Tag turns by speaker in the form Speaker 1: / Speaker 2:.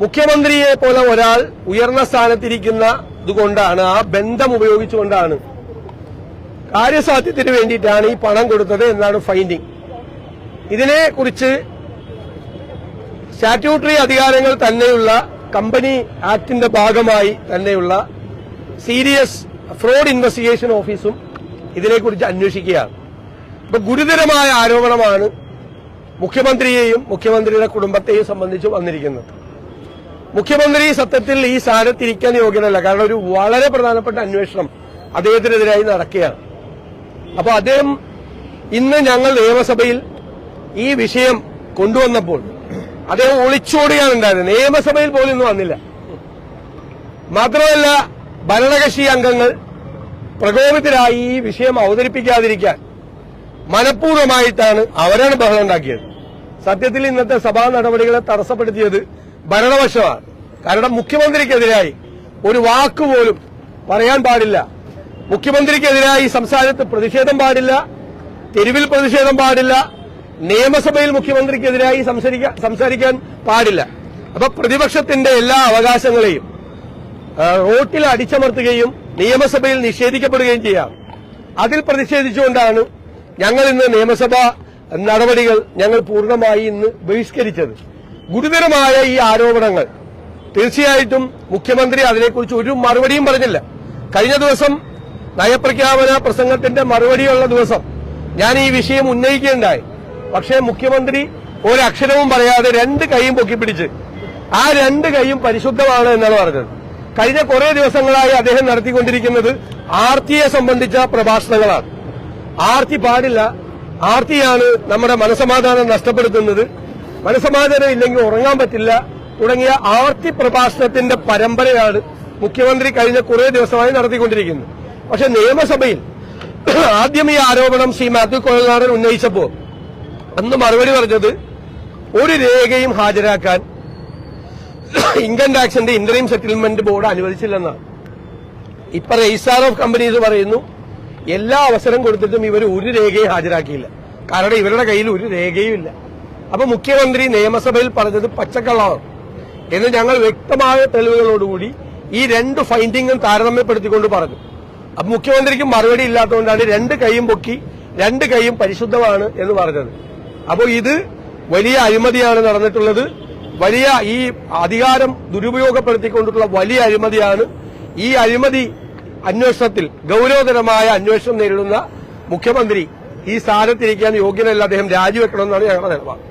Speaker 1: മുഖ്യമന്ത്രിയെ പോലെ ഒരാൾ ഉയർന്ന സ്ഥാനത്തിരിക്കുന്നതുകൊണ്ടാണ്, ആ ബന്ധം ഉപയോഗിച്ചുകൊണ്ടാണ് കാര്യസാധ്യത്തിന് വേണ്ടിയിട്ടാണ് ഈ പണം കൊടുത്തത് എന്നാണ് ഫൈൻഡിംഗ്. ഇതിനെക്കുറിച്ച് സ്റ്റാറ്റ്യൂട്ടറി അധികാരങ്ങൾ തന്നെയുള്ള കമ്പനി ആക്ടിന്റെ ഭാഗമായി തന്നെയുള്ള സീരിയസ് ഫ്രോഡ് ഇൻവെസ്റ്റിഗേഷൻ ഓഫീസും ഇതിനെക്കുറിച്ച് അന്വേഷിക്കുകയാണ്. ഇപ്പൊ ഗുരുതരമായ ആരോപണമാണ് മുഖ്യമന്ത്രിയെയും മുഖ്യമന്ത്രിയുടെ കുടുംബത്തെയും സംബന്ധിച്ച് വന്നിരിക്കുന്നത്. മുഖ്യമന്ത്രി സത്യത്തിൽ ഈ സ്ഥാനത്തിരിക്കാൻ യോഗ്യനല്ല. കാരണം ഒരു വളരെ പ്രധാനപ്പെട്ട അന്വേഷണം അദ്ദേഹത്തിനെതിരായി നടക്കുകയാണ്. അപ്പൊ അദ്ദേഹം ഇന്ന് ഞങ്ങൾ നിയമസഭയിൽ ഈ വിഷയം കൊണ്ടുവന്നപ്പോൾ അദ്ദേഹം ഒളിച്ചോടുകയാണ് ഉണ്ടായത്. നിയമസഭയിൽ പോലും ഇന്ന് വന്നില്ല. മാത്രമല്ല, ഭരണകക്ഷി അംഗങ്ങൾ പ്രകോപിതരായി ഈ വിഷയം അവതരിപ്പിക്കാതിരിക്കാൻ മനഃപൂർവ്വമായിട്ടാണ് അവരാണ് ബഹളം ഉണ്ടാക്കിയത്. സത്യത്തിൽ ഇന്നത്തെ സഭാ നടപടികളെ തടസ്സപ്പെടുത്തിയത് ഭരണപക്ഷമാണ്. കാരണം മുഖ്യമന്ത്രിക്കെതിരായി ഒരു വാക്കുപോലും പറയാൻ പാടില്ല. മുഖ്യമന്ത്രിക്കെതിരായി സംസ്ഥാനത്ത് പ്രതിഷേധം പാടില്ല, തെരുവിൽ പ്രതിഷേധം പാടില്ല, നിയമസഭയിൽ മുഖ്യമന്ത്രിക്കെതിരായി സംസാരിക്കാൻ പാടില്ല. അപ്പൊ പ്രതിപക്ഷത്തിന്റെ എല്ലാ അവകാശങ്ങളെയും റോട്ടിൽ അടിച്ചമർത്തുകയും നിയമസഭയിൽ നിഷേധിക്കപ്പെടുകയും ചെയ്യാം. അതിൽ പ്രതിഷേധിച്ചുകൊണ്ടാണ് ഞങ്ങൾ ഇന്ന് നിയമസഭാ നടപടികൾ ഞങ്ങൾ പൂർണ്ണമായി ഇന്ന് ബഹിഷ്കരിച്ചത്. ഗുരുതരമായ ഈ ആരോപണങ്ങൾ തീർച്ചയായിട്ടും മുഖ്യമന്ത്രി അതിനെക്കുറിച്ച് ഒരു മറുപടിയും പറഞ്ഞില്ല. കഴിഞ്ഞ ദിവസം നയപ്രഖ്യാപന പ്രസംഗത്തിന്റെ മറുപടിയുള്ള ദിവസം ഞാൻ ഈ വിഷയം ഉന്നയിക്കുകയുണ്ടായി. പക്ഷേ മുഖ്യമന്ത്രി ഒരക്ഷരവും പറയാതെ രണ്ട് കൈയും പൊക്കിപ്പിടിച്ച് ആ രണ്ട് കൈയും പരിശുദ്ധമാണ് എന്നാണ് പറഞ്ഞത്. കഴിഞ്ഞ കുറെ ദിവസങ്ങളായി അദ്ദേഹം നടത്തിക്കൊണ്ടിരിക്കുന്നത് ആർത്തിയെ സംബന്ധിച്ച പ്രഭാഷണങ്ങളാണ്. ആർത്തി പാടില്ല, ആർത്തിയാണ് നമ്മുടെ മനസമാധാനം നഷ്ടപ്പെടുത്തുന്നത്, മനസമാധാനം ഇല്ലെങ്കിൽ ഉറങ്ങാൻ പറ്റില്ല തുടങ്ങിയ ആർത്തി പ്രഭാഷണത്തിന്റെ പരമ്പരയാണ് മുഖ്യമന്ത്രി കഴിഞ്ഞ കുറെ ദിവസമായി നടത്തിക്കൊണ്ടിരിക്കുന്നത്. പക്ഷെ നിയമസഭയിൽ ആദ്യം ഈ ആരോപണം ശ്രീ മാത്യു കുഴൽനാടൻ ഉന്നയിച്ചപ്പോൾ അന്ന് മറുപടി പറഞ്ഞത് ഒരു രേഖയും ഹാജരാക്കാൻ ഇൻകം ടാക്സിന്റെ ഇന്ററിം സെറ്റിൽമെന്റ് ബോർഡ് അനുവദിച്ചില്ലെന്നാണ്. ഇപ്പൊ രജിസ്ട്രാർ ഓഫ് കമ്പനീസ് പറയുന്നു എല്ലാ അവസരം കൊടുത്തിട്ടും ഇവർ ഒരു രേഖയും ഹാജരാക്കിയില്ല. കാരണം ഇവരുടെ കയ്യിൽ ഒരു രേഖയും ഇല്ല. അപ്പൊ മുഖ്യമന്ത്രി നിയമസഭയിൽ പറഞ്ഞത് പച്ചക്കള്ളമാണ് എന്ന് ഞങ്ങൾ വ്യക്തമായ തെളിവുകളോടുകൂടി ഈ രണ്ട് ഫൈൻഡിങ്ങും താരതമ്യപ്പെടുത്തിക്കൊണ്ട് പറഞ്ഞു. അപ്പൊ മുഖ്യമന്ത്രിക്ക് മറുപടി ഇല്ലാത്തതുകൊണ്ടാണ് രണ്ട് കൈയും പൊക്കി രണ്ട് കൈയും പരിശുദ്ധമാണ് എന്ന് പറഞ്ഞത്. അപ്പോൾ ഇത് വലിയ അഴിമതിയാണ് നടന്നിട്ടുള്ളത്. വലിയ ഈ അധികാരം ദുരുപയോഗപ്പെടുത്തിക്കൊണ്ടിട്ടുള്ള വലിയ അഴിമതിയാണ്. ഈ അഴിമതി അന്വേഷണത്തിൽ ഗൌരവതരമായ അന്വേഷണം നേരിടുന്ന മുഖ്യമന്ത്രി ഈ സ്ഥാനത്തിരിക്കാൻ യോഗ്യനല്ല, അദ്ദേഹം രാജിവെക്കണമെന്നാണ് ഞങ്ങളുടെ നിലപാട്.